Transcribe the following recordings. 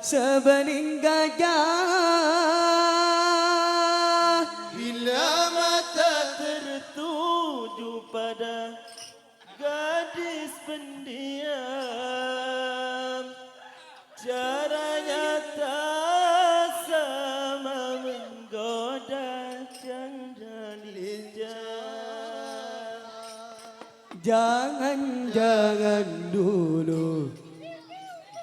sebening gajah. Bila mata tertuju pada gadis pendiam, caranya tak sama menggoda canda lincah. Jangan dulu,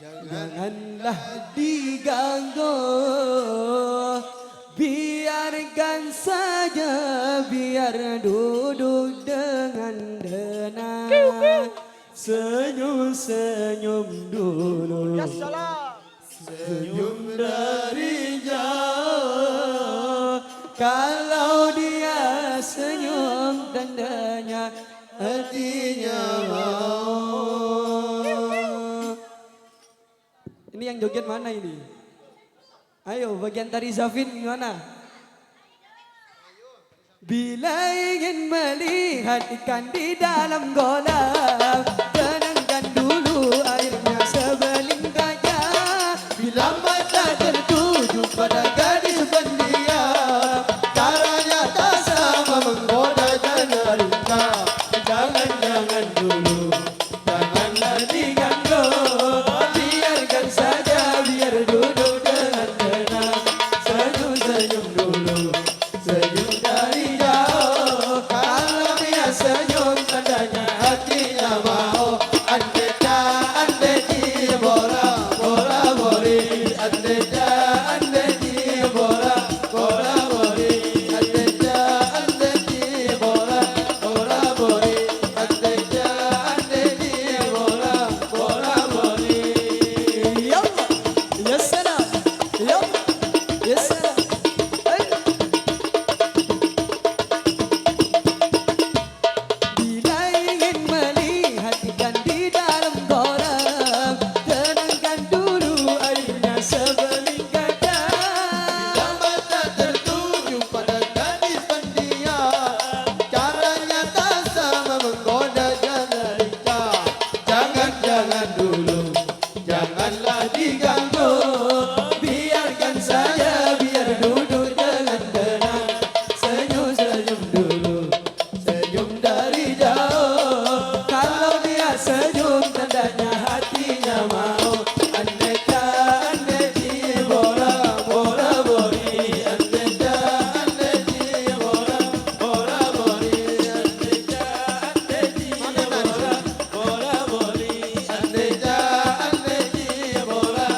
janganlah diganggu. Biarkan saja, biar duduk dengan tenang. Senyum-senyum dulu, senyum dari jauh. Kalau dia senyum, tandanya hatinya mau. Ini yang joget mana ini? Ayo, bagian tari Zafin gimana? Bila ingin melihat ikan di dalam kolam, tenangkan dulu airnya sebeling gajah. Bila mata tertuju pada gadis pendiam, caranya tak sama menggoda jana ringkah. Jangan dulu, janganlah diganggu. Biarkan saja, biar duduk dengan tenang. Senyum-senyum dulu, senyum dari jauh. Kalau dia senyum, tandanya hatinya mau. Andeta, andeti, bora, bora, bori. Andeta, andeti, bora, bora, bori. Andeta, andeti, bora, bora, bori. Andeta, andeti, bora, bora, bori. Yallah, ya salam, yallah, ya salam. Bila ingin melihat ikan di dalam kolam, tenangkan dulu airnya sebeling gajah. Bila mata tertuju pada gadis pendiam, caranya tak sama menggoda jana ringkah. Jangan dulu, janganlah diganggu. Biarkan saja, biar duduk dengan tenang. Senyum-senyum dulu, senyum dari jauh. Kalau dia senyum, tandanya hatinya mau. Andeta, andeti, bora, bora, bori. Andeta, andeti, bora, bora, bori. Andeta, andeti, bora, bora, bori. Andeta, andeti, bora,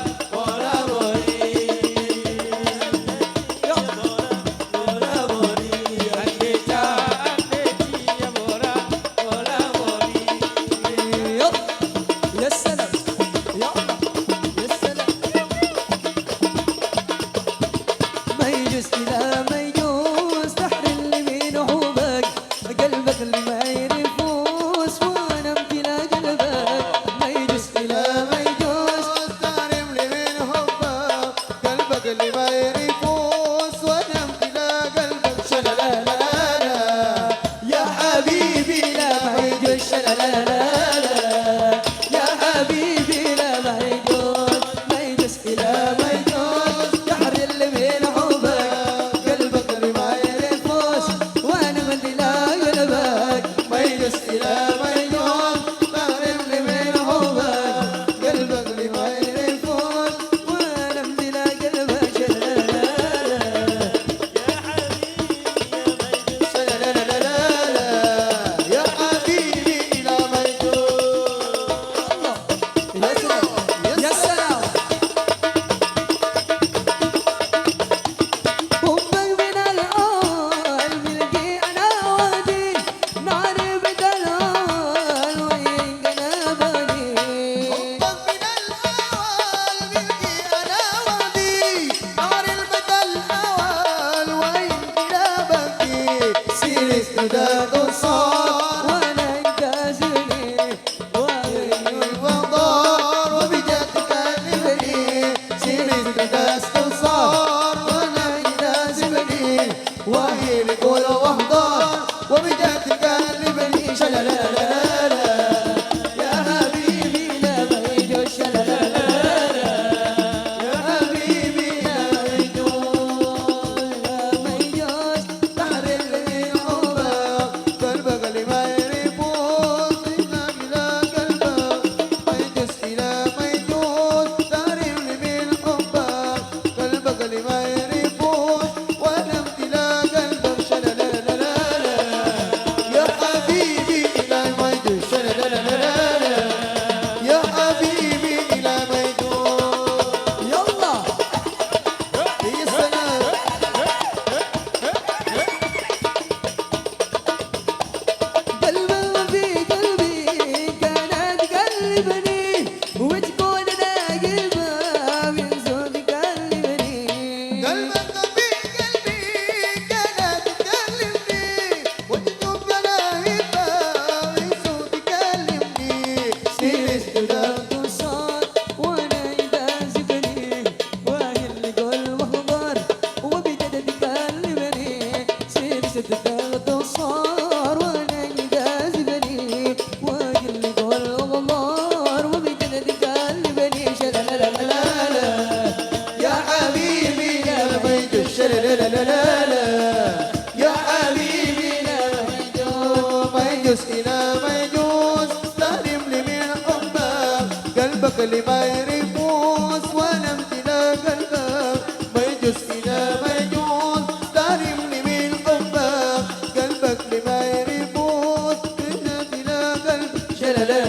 قلبك لما يريفوز وانا امتلاك قلبك ما يجوز كده ما يجوز تحرمني من حبك قلبك لما يريفوز وانا امتلاك قلبك شلالا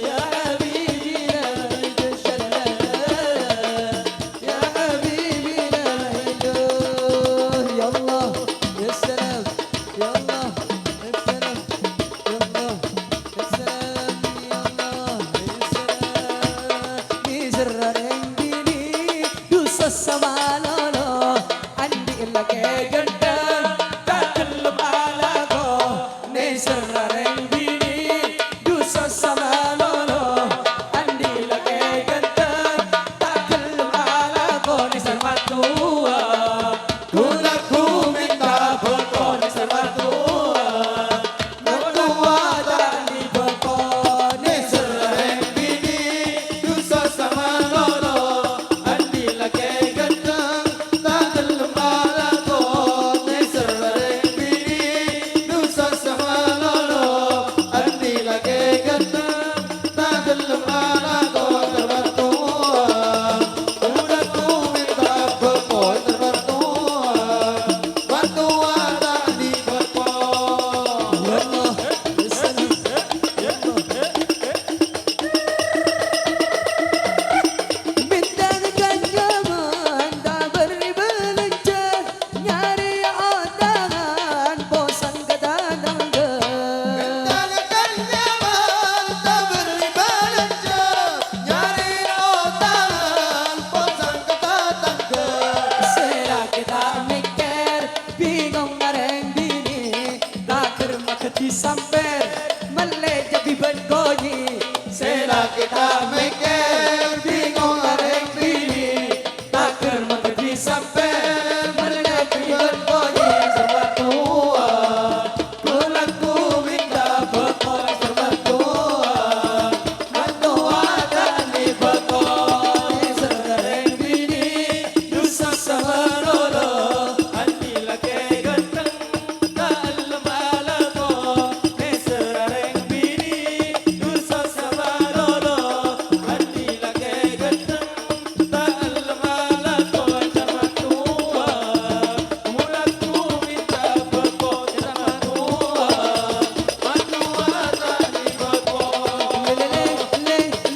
يا حبيبي لا يا حبيبي لا يلا يا سلام يلا يا سلام يلا يا سلام يلا يا سلام ميزر رنجيني دوسا سمالولو عندي لك جدا تكلم على go ميزر رنجيني دوسا سمالولو عندي لك جدا تكلم على go نسر ماتوا كلكو من دابل go نسر ماتوا ماتوا داني بكو نسر Bini dusa sama lolo andi lake ganteng takal mala ko neser bini dusa sama lolo andi lake ganteng takal mala ko terbatua udah ku minta bepo terbatua batua tak di bepo يلا يا سلام بدك الجمال دبر بالجد nyari odangan bosan kedatangan Dalakan nyaman tak beri belanja nyari otangan bosan ketatang ke Sera kita mikir bingung ngareng bini Nakir makati samper meleja biban konyi Sela kita mikir